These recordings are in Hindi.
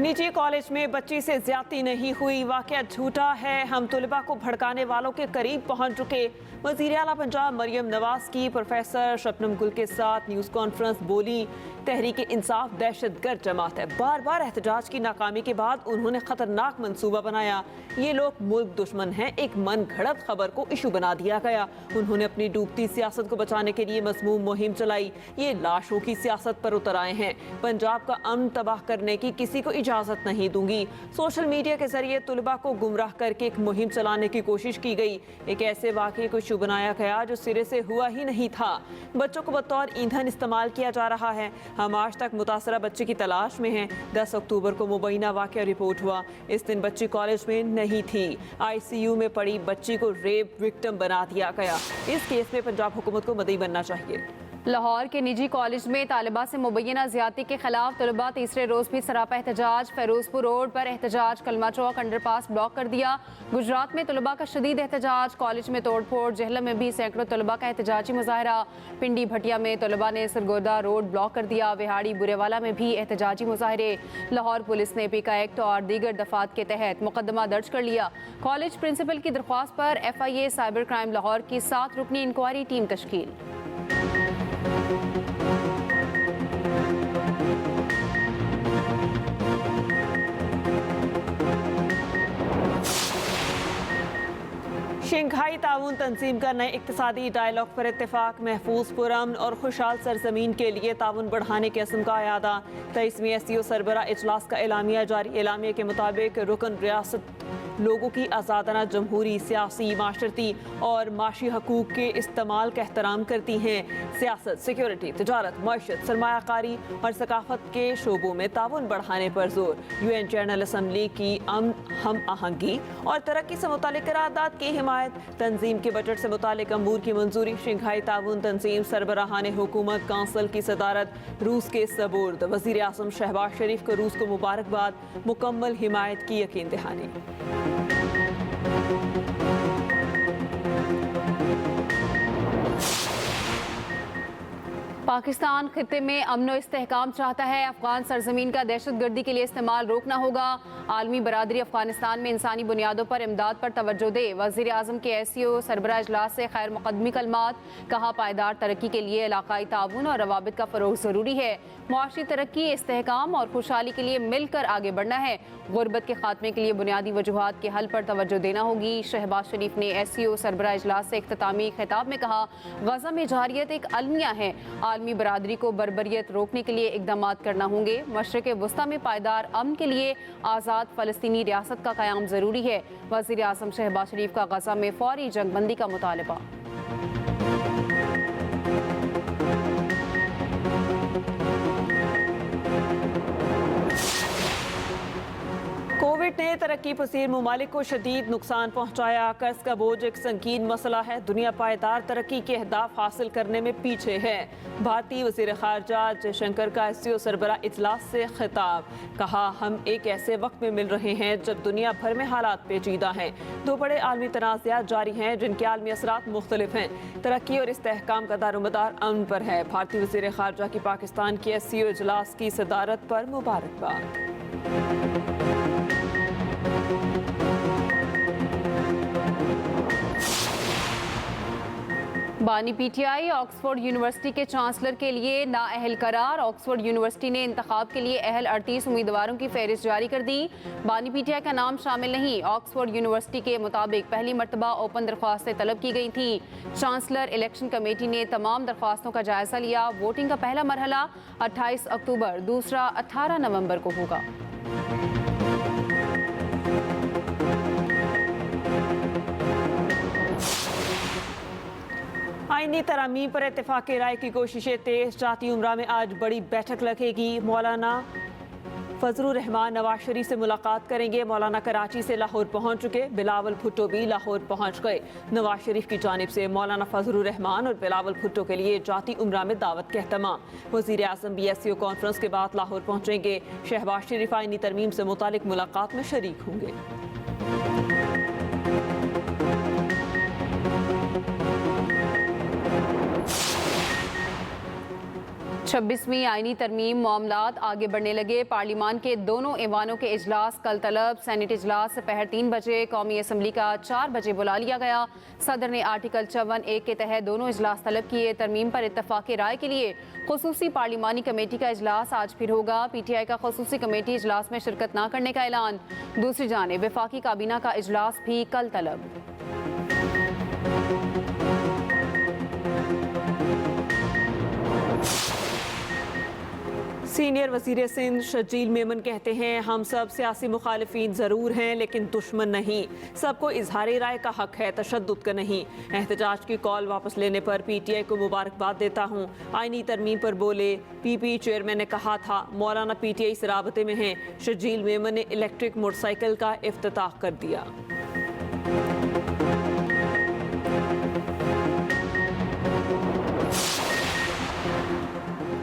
निजी कॉलेज में बच्ची से ज्यादती नहीं हुई, वाकया झूठा है। हम तुलबा को भड़काने वालों के करीब पहुंच चुके। वज़ीर आला पंजाब मरियम नवाज की प्रोफेसर शबनम गुल के साथ न्यूज़ कॉन्फ्रेंस। बोली, तहरीक इंसाफ दहशतगर्द जमात है। बार बार एहतजाज की नाकामी के बाद उन्होंने खतरनाक मंसूबा बनाया। ये लोग मुल्क दुश्मन हैं। एक मन घड़त खबर को इशू बना दिया गया। उन्होंने अपनी डूबती सियासत को बचाने के लिए मज़मूम मुहिम चलाई। ये लाशों की सियासत पर उतर आए हैं। पंजाब का अमन तबाह करने की किसी को इजाज़त नहीं दूंगी। सोशल मीडिया के जरिए तुलबा को गुमराह करके एक मुहिम चलाने की कोशिश की गई। एक ऐसे वाक़े को इशू बनाया गया जो सिरे से हुआ ही नहीं था। बच्चों को बतौर ईंधन इस्तेमाल किया जा रहा है। हम आज तक मुतासरा बच्चे की तलाश में हैं। 10 अक्टूबर को मुबैना वाक़या रिपोर्ट हुआ। इस दिन बच्ची कॉलेज में नहीं थी। ICU में पड़ी बच्ची को रेप विक्टिम बना दिया गया। इस केस में पंजाब हुकूमत को मदई बनना चाहिए। लाहौर के निजी कॉलेज में तालिबा से मुबैना ज्यादती के खिलाफ तलबा तीसरे रोज भी सरापा एहतजाज। फेरोजपुर रोड पर एहतजाज, कलमा चौक अंडरपास ब्लॉक कर दिया। गुजरात में तलबा का शदीद एहतजाज, कॉलेज में तोड़फोड़। जहलम में भी सैकड़ों तलबा का एहतजाजी मुजाहरा। पिंडी भटिया में तलबा ने सरगोदा रोड ब्लॉक कर दिया। विहाड़ी बुरेवाला में भी एहतजाजी मुजाहरे। लाहौर पुलिस ने पीका एक्ट और दीगर दफात के तहत मुकदमा दर्ज कर लिया। कॉलेज प्रिंसिपल की दरख्वास्त पर FIA साइबर क्राइम लाहौर की 7 रुकनी इंक्वायरी टीम तश्कील। शंघाई ताउन तंजीम का नए इक्तिसादी डायलॉग पर इत्तेफाक। महफूज, पुरअमन और खुशहाल सरजमीन के लिए ताउन बढ़ाने के असम का अयादा। 23वीं SCO सरबरा इजलास का एलामिया जारी। एलामिया के मुताबिक रुकन रियासत लोगों की आज़ादाना जमहूरी, सियासी, माशरती और माशी हकूक़ के इस्तेमाल का एहतराम करती हैं। सियासत, सिक्योरिटी, तिजारत, मईशत, सरमायाकारी और सकाफत के शोबों में ताउन बढ़ाने पर जोर। UN जनरल असम्बली की हम आहंगी और तरक्की से मुतालिक करारदाद की हिमायत। तंजीम के बजट से मुतालिक अमूर की मंजूरी। शंघाई ताउन तंजीम सरबराहान हुकूमत काउंसिल की सदारत रूस के सबूर्द। वज़ीर आज़म शहबाज शरीफ को रूस को मुबारकबाद। मुकम्मल हिमायत की यकीन दहानी। पाकिस्तान खित्ते में अमन व इस्तेहकाम चाहता है। अफगान सरजमीन का दहशतगर्दी के लिए इस्तेमाल रोकना होगा। आलमी बरादरी अफगानिस्तान में इंसानी बुनियादों पर इमदाद पर तवज्जो दे। वज़ीर आज़म के SCO सरबराह इजलास से खैर मुकदमी कलमात। कहा, पायदार तरक्की के लिए इलाकाई ताउन और रवाबित का फ़रोग़ ज़रूरी है। मुआशी तरक्की, इस्तेहकाम और खुशहाली के लिए मिलकर आगे बढ़ना है। गुरबत के खात्मे के लिए बुनियादी वजूहात के हल पर तवज्जो देना होगी। शहबाज शरीफ ने SCO सरबराह इजलास से इख्तितामी खिताब में कहा, गज़ा में जारियत एक अलमिया है। आलमी बरादरी को बर्बरियत रोकने के लिए इक़दाम करना होंगे। मशरिक़ वस्ता में पायदार अमन के लिए आज़ाद फ़लस्तीनी रियासत का क़याम ज़रूरी है। वज़ीर आज़म शहबाज शरीफ का गज़ा में फ़ौरी जंगबंदी का मुतालबा। कोविड ने तरक्की पसीर ममालिक को शदीद नुकसान पहुँचाया। कर्ज का बोझ एक संगीन मसला है। दुनिया पायदार तरक्की के अहदाफ हासिल करने में पीछे है। भारतीय वज़ीर ख़ारजा जयशंकर का SCO सरबरा इजलास से खिताब। कहा, हम एक ऐसे वक्त में मिल रहे हैं जब दुनिया भर में हालात पेचीदा हैं। 2 बड़े आलमी तनाज़ात जारी हैं जिनके आलमी असरात मुख्तलिफ हैं। तरक्की और इस्तेहकाम का दारोमदार अमन पर है। भारतीय वज़ीर ख़ारजा की पाकिस्तान की SCO इजलास की सदारत पर मुबारकबाद। बानी PTI ऑक्सफोर्ड यूनिवर्सिटी के चांसलर के लिए नाअहल करार। ऑक्सफोर्ड यूनिवर्सिटी ने इंतखाब के लिए अहल 38 उम्मीदवारों की फहरिस्त जारी कर दी। बानी PTI का नाम शामिल नहीं। ऑक्सफोर्ड यूनिवर्सिटी के मुताबिक पहली मरतबा ओपन दरख्वास्तें तलब की गई थी। चांसलर इलेक्शन कमेटी ने तमाम दरख्वास्तों का जायजा लिया। वोटिंग का पहला मरहला 28 अक्टूबर, दूसरा 18 नवंबर को होगा। आईनी तरामीम पर इत्तेफाक राय की कोशिशें तेज। जाती उमरा में आज बड़ी बैठक लगेगी। मौलाना फजलुर रहमान नवाज शरीफ से मुलाकात करेंगे। मौलाना कराची से लाहौर पहुंच चुके। बिलावल भुट्टो भी लाहौर पहुंच गए। नवाज शरीफ की जानिब से मौलाना फजलुर रहमान और बिलावल भुट्टो के लिए जाती उमरा में दावत का एहतमाम। वज़ीर आज़म भी SCO कॉन्फ्रेंस के बाद लाहौर पहुंचेंगे। शहबाज शरीफ आईनी तरमीम से मुतालिक मुलाकात में शरीक होंगे। 26वीं आईनी तरमीम मामलात आगे बढ़ने लगे। पार्लियामान के दोनों ऐवानों के इजलास कल तलब। सेनेट इजलास दोपहर 3 बजे, कौमी असम्बली का 4 बजे बुला लिया गया। सदर ने आर्टिकल 54(1) के तहत दोनों इजलास तलब किए। तरमीम पर इत्तफाक राय के लिए खुसूसी पार्लियामानी कमेटी का इजलास आज फिर होगा। PTI का खुसूसी कमेटी इजलास में शिरकत न करने का ऐलान। दूसरी जानिब वफाकी काबीना का इजलास भी कल तलब। सीनियर वजीर सिंध शजील मेमन कहते हैं, हम सब सियासी मुखालिफिन ज़रूर हैं लेकिन दुश्मन नहीं। सबको इजहार राय का हक है, तशद्दुद का नहीं। एहतजाज की कॉल वापस लेने पर PTI को मुबारकबाद देता हूँ। आईनी तरमीम पर बोले PP चेयरमैन ने कहा था मौलाना PTI से राबते में हैं। शजील मेमन ने इलेक्ट्रिक मोटरसाइकिल का इफ्तिताह कर दिया।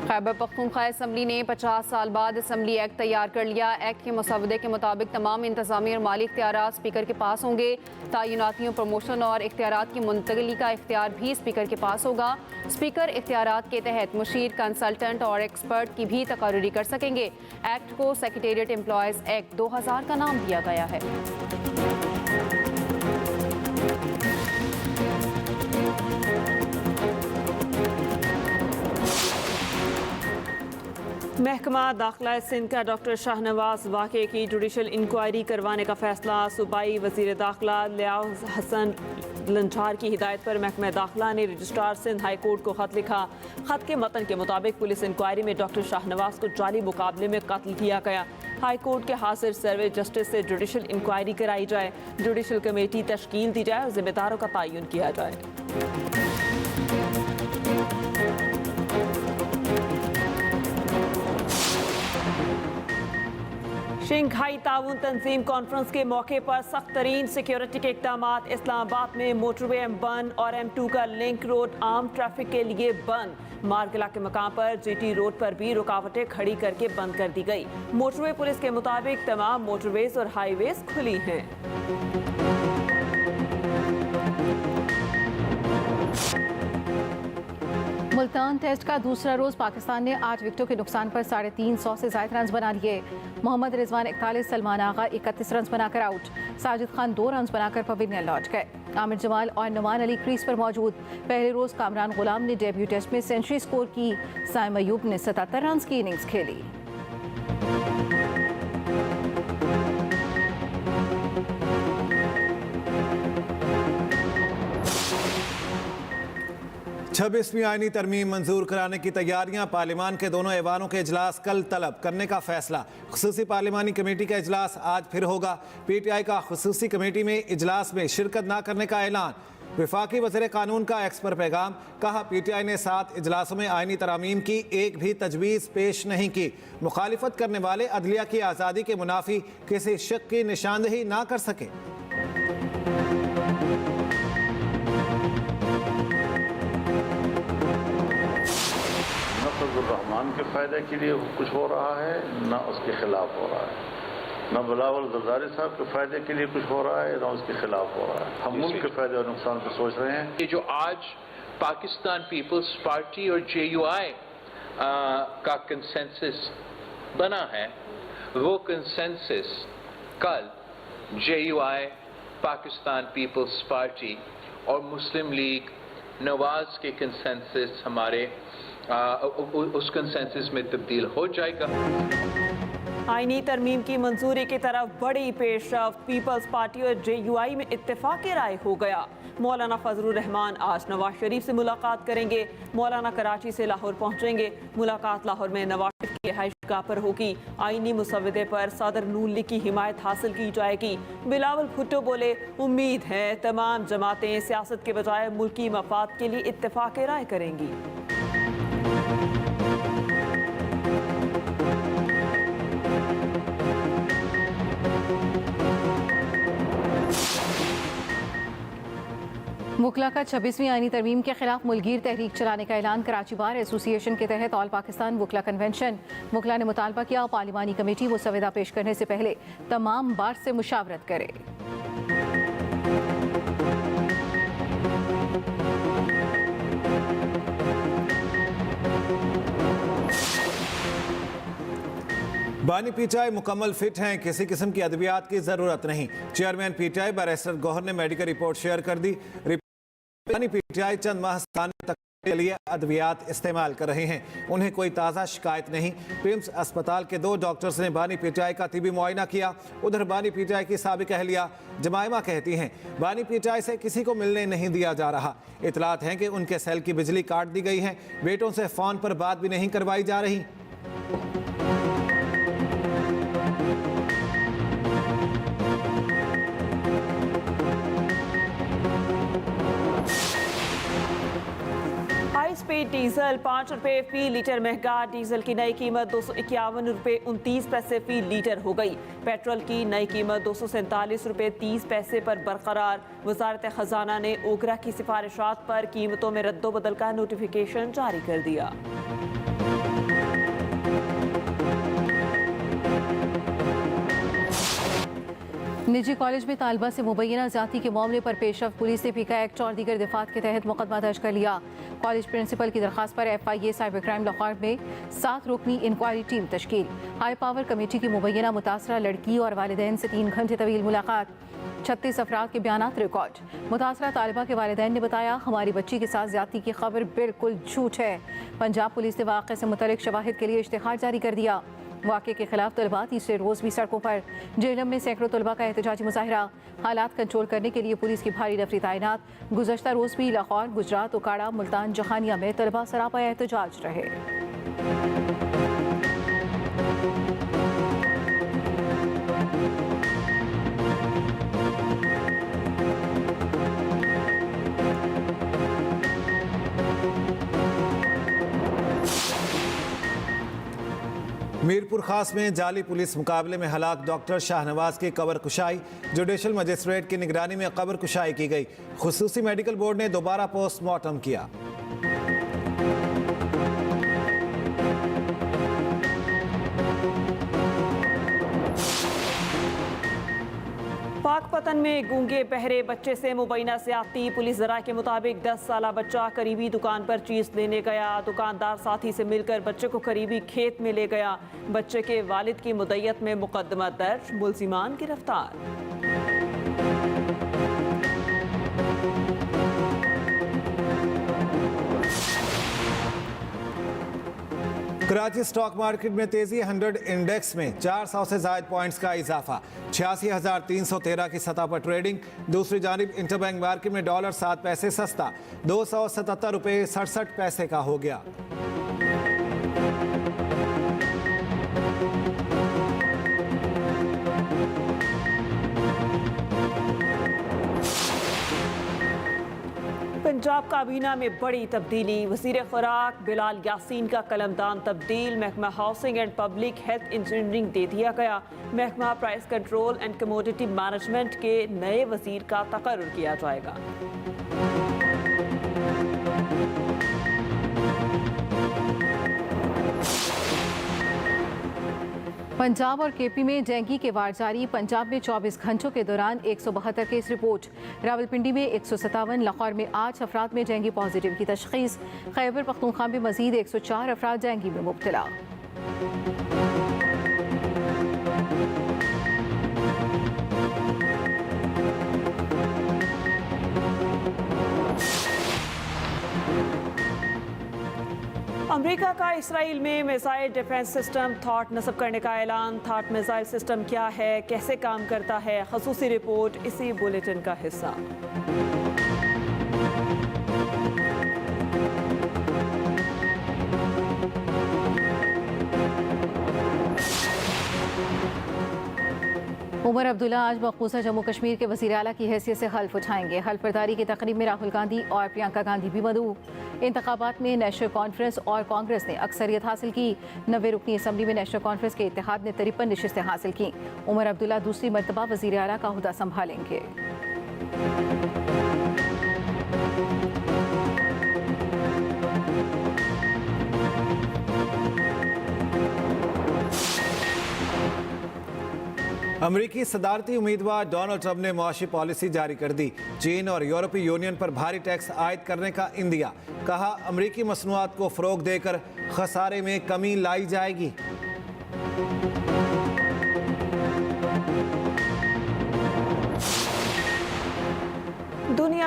खैबर पख्तूनख्वा असम्बली ने 50 साल बाद असम्बली एक्ट तैयार कर लिया। एक्ट के मसवदे के मुताबिक तमाम इंतजामी और माली इख्तियारात स्पीकर के पास होंगे। तयनातियों, प्रमोशन और इख्तियारात की मुंतकली का इख्तियार भी स्पीकर के पास होगा। स्पीकर इख्तियारात के तहत मुशीर, कंसल्टेंट और एक्सपर्ट की भी तकर्री कर सकेंगे। एक्ट को सेक्रेटेरिएट एम्प्लॉयज़ एक्ट 2000 का नाम दिया गया है। महकमा दाखिला सिंध का डॉक्टर शाहनवाज वाक़े की जुडिशल इंक्वायरी करवाने का फैसला। सूबाई वज़ीर दाखिला लियाक़त हसन लंचार की हिदायत पर महकमा दाखिला ने रजिस्ट्रार सिंध हाई कोर्ट को ख़त लिखा। ख़त के मतन के मुताबिक पुलिस इंक्वायरी में डॉक्टर शाहनवाज को जाली मुकाबले में कत्ल किया गया। हाई कोर्ट के हाजिर सर्वे जस्टिस से जुडिशल इंक्वायरी कराई जाए, जुडिशल कमेटी तश्कील दी जाए और जिम्मेदारों का तयन किया जाए। शंघाई ताउन तंजीम कॉन्फ्रेंस के मौके पर सख्त तरीन सिक्योरिटी के इक़दाम। इस्लामाबाद में मोटरवे M1 और M2 का लिंक रोड आम ट्रैफिक के लिए बंद। मार्गला के मकाम पर GT रोड पर भी रुकावटें खड़ी करके बंद कर दी गई। मोटरवे पुलिस के मुताबिक तमाम मोटरवेज और हाईवेज खुली हैं। मुल्तान टेस्ट का दूसरा रोज पाकिस्तान ने 8 विकेटों के नुकसान पर 350 से ज्यादा रन बना लिए। मोहम्मद रिजवान 41, सलमान आगा 31 रन बनाकर आउट। साजिद खान 2 रन बनाकर पवेलियन लौट गए। आमिर जमाल और नुमान अली क्रीज पर मौजूद। पहले रोज कामरान गुलाम ने डेब्यू टेस्ट में सेंचुरी स्कोर की। साइम अयूब ने 77 रन की इनिंग्स खेली। छब्बीसवीं आईनी तरमीम मंजूर कराने की तैयारियां। पार्लियामान के दोनों ऐवानों के इजलास कल तलब करने का फैसला। खुसूसी पार्लियामानी कमेटी का इजलास आज फिर होगा। PTI का खुसूसी कमेटी में इजलास में शिरकत न करने का ऐलान। वफाकी वज़ीर कानून का एक्स पर पैगाम। कहा PTI ने 7 इजलासों में आईनी तरामीम की एक भी तजवीज़ पेश नहीं की। मुखालिफत करने वाले अदलिया की आज़ादी के मुनाफी किसी शक की निशानदेही ना कर सके। रहमान के फ़ायदे के लिए कुछ हो रहा है, न उसके खिलाफ हो रहा है। न बिलावल जरदारी साहब के फ़ायदे के लिए कुछ हो रहा है, न उसके खिलाफ हो रहा है। हम मुल्क के फ़ायदे और नुकसान को सोच रहे हैं। ये जो आज पाकिस्तान पीपल्स पार्टी और JUI का कंसेंसस बना है, वो कंसेंसस कल JUI, पाकिस्तान पीपल्स पार्टी और मुस्लिम लीग नवाज के कंसेंसस हमारे उस कंसेंसस में तब्दील हो जाएगा। आईनी तरमीम की मंजूरी की तरफ बड़ी पेशरफ्त। पीपल्स पार्टी और JUI में इत्तेफाक राय हो गया। मौलाना फजलुर रहमान आज नवाज शरीफ से मुलाकात करेंगे। मौलाना कराची से लाहौर पहुंचेंगे। मुलाकात लाहौर में नवाज शरीफ की रिहाइशगाह पर होगी। आईनी मुसवदे पर सदर नून लीग की हिमायत हासिल की जाएगी। बिलावल भुट्टो बोले, उम्मीद है तमाम जमातें सियासत के बजाय मुल्की मफाद के लिए इत्तेफाक राय करेंगी। मुकला का 26वीं आईनी तरमीम के खिलाफ मुलगीर तहरीक चलाने का ऐलान। कराची बार एसोसिएशन के तहत ऑल पाकिस्तान मुकला कन्वेंशन। मुकला ने मुतालबा किया पार्लिमानी कमेटी मुसवदा पेश करने से पहले तमाम बार से मुशावरत करे। बानी पीटीआई मुकम्मल फिट हैं, किसी किस्म की अद्वियात की जरूरत नहीं। चेयरमैन पीटीआई बैरिस्टर गौहर ने मेडिकल रिपोर्ट शेयर कर दी। बानी पीटीआई चंद माह तक के लिए अद्वियात इस्तेमाल कर रहे हैं, उन्हें कोई ताज़ा शिकायत नहीं। पिम्स अस्पताल के 2 डॉक्टर्स ने बानी पीटीआई का तिबी मुआयना किया। उधर बानी पीटीआई की साबिक अहलिया जमाइमा कहती हैं बानी पीटीआई से किसी को मिलने नहीं दिया जा रहा। इतलात हैं कि उनके सेल की बिजली काट दी गई है, बेटों से फ़ोन पर बात भी नहीं करवाई जा रही। हाई स्पीड डीजल 5 रुपये फी लीटर महंगा। डीजल की नई कीमत 251 रुपये 29 पैसे फी लीटर हो गई। पेट्रोल की नई कीमत 247 रुपये 30 पैसे पर बरकरार। वजारत खजाना ने ओगरा की सिफारिशात पर कीमतों में रद्दोबदल का नोटिफिकेशन जारी कर दिया। निजी कॉलेज में तालिबा से मुबैना जाति के मामले पर पेशरफ पुलिस ने पीका एक्ट और दीगर दिफात के तहत मुकदमा दर्ज कर लिया। कॉलेज प्रिंसिपल की दरख्वास्त पर FIA साइबर क्राइम लाहौर में 7 रुकनी इंक्वायरी टीम तश्कील। हाई पावर कमेटी की मुबैना मुतासरा लड़की और वालिदैन से 3 घंटे तवील मुलाकात। 36 अफराद के बयानात रिकॉर्ड। मुतासरा तालिबा के वालिदैन ने बताया हमारी बच्ची के साथ ज्यादती की खबर बिल्कुल झूठ है। पंजाब पुलिस ने वाक़े से मुतल्लिक़ शवाहिद के लिए इश्तिहार जारी कर दिया। वाक़े के खिलाफ तलबा तीसरे रोज़ भी सड़कों पर। जेहलम में सैकड़ों तलबा का एहतजाजी मुजाहरा। हालात कंट्रोल करने के लिए पुलिस की भारी नफरी तैनात। गुज़श्ता रोज़ भी लाहौर, गुजरात, उकाड़ा, मुल्तान, जहानिया में तलबा सरापा एहतजाज रहे। मीरपुर खास में जाली पुलिस मुकाबले में हलाक डॉक्टर शाहनवाज की कबर कुशाई। जुडिशल मजिस्ट्रेट की निगरानी में कबर कुशाई की गई। खुसूसी मेडिकल बोर्ड ने दोबारा पोस्टमार्टम किया। पाकपतन में गूंगे बहरे बच्चे से मुबैना ज्यादती। पुलिस जरा के मुताबिक 10 साला बच्चा करीबी दुकान पर चीज लेने गया। दुकानदार साथी से मिलकर बच्चे को करीबी खेत में ले गया। बच्चे के वालिद की मुद्दत में मुकदमा दर्ज। मुलजिमान गिरफ्तार। कराची स्टॉक मार्केट में तेजी। 100 इंडेक्स में 400 से ज़ायद पॉइंट्स का इजाफा। 86,313 की सतह पर ट्रेडिंग। दूसरी जानिब इंटरबैंक मार्केट में डॉलर 7 पैसे सस्ता 277 रुपये 67 पैसे का हो गया। पंजाब काबीना में बड़ी तब्दीली। वज़ीर खुराक बिलाल यासीन का कलमदान तब्दील। महकमा housing and public health engineering दे दिया गया। महकमा price control and commodity management के नए वज़ीर का तकर्रुर किया जाएगा। पंजाब और KP में डेंगू के वार जारी। पंजाब में 24 घंटों के दौरान 172 केस रिपोर्ट। रावलपिंडी में 157, लाहौर में 8 अफराद में डेंगू पॉजिटिव की तशखीस। खैबर पख्तूनख्वा में मजीद 104 अफराद डेंगू में मुब्तला। अमेरिका का इसराइल में मिसाइल डिफेंस सिस्टम थॉट नस्ब करने का ऐलान। थॉट मिसाइल सिस्टम क्या है, कैसे काम करता है, खसूसी रिपोर्ट इसी बुलेटिन का हिस्सा। उमर अब्दुल्ला आज मकबूजा जम्मू कश्मीर के वज़ीर आला की हैसियत से हल्फ उठाएंगे। हल्फ बर्दारी की तकरीब में राहुल गांधी और प्रियंका गांधी भी मदऊ। इंतखाबात में नेशनल कॉन्फ्रेंस और कांग्रेस ने अक्सरियत हासिल की। 90 रुकनी असम्बली में नेशनल कॉन्फ्रेंस के इत्तेहाद ने 53 नशिस्तें हासिल की। उमर अब्दुल्ला दूसरी मरतबा वज़ीर आला का ओहदा संभालेंगे। अमरीकी सदारती उम्मीदवार डोनाल्ड ट्रंप ने मुआशी पॉलिसी जारी कर दी। चीन और यूरोपीय यूनियन पर भारी टैक्स आयद करने का इंदिया। कहा अमरीकी मसनूआत को फ़रोग देकर खसारे में कमी लाई जाएगी।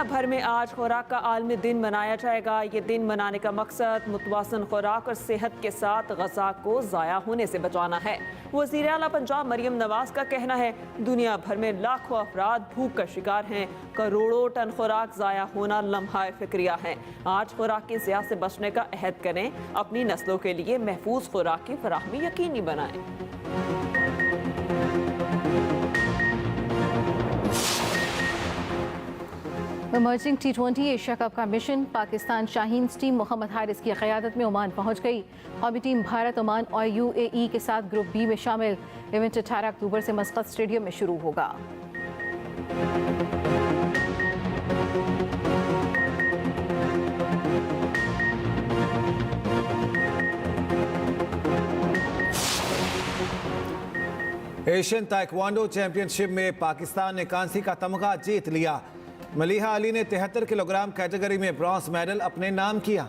दुनिया भर में आज खुराक का आलमी दिन मनाया जाएगा। ये दिन मनाने का मकसद मुतवाज़िन खुराक और सेहत के साथ ग़ज़ा को ज़ाया होने से बचाना है। वज़ीर आला पंजाब मरियम नवाज का कहना है, दुनिया भर में लाखों अफराद भूख का शिकार हैं। करोड़ों टन खुराक ज़ाया होना लम्हा फ़िक्रिया है। आज खुराक की ज़िया से बचने का अहद करें, अपनी नस्लों के लिए महफूज खुराक की फराहमी यकीनी बनाएं। इमर्जिंग T20 एशिया कप का मिशन पाकिस्तान शाहीन टीम मोहम्मद हारिस की क़यादत में ओमान पहुंच गई। कौमी टीम भारत, ओमान और UAE के साथ ग्रुप बी में शामिल। इवेंट 18 अक्टूबर से मस्कत स्टेडियम में शुरू होगा। एशियन ताइक्वांडो चैंपियनशिप में पाकिस्तान ने कांसी का तमगा जीत लिया। मलीहा अली ने 73 किलोग्राम कैटेगरी में ब्रॉन्ज मेडल अपने नाम किया।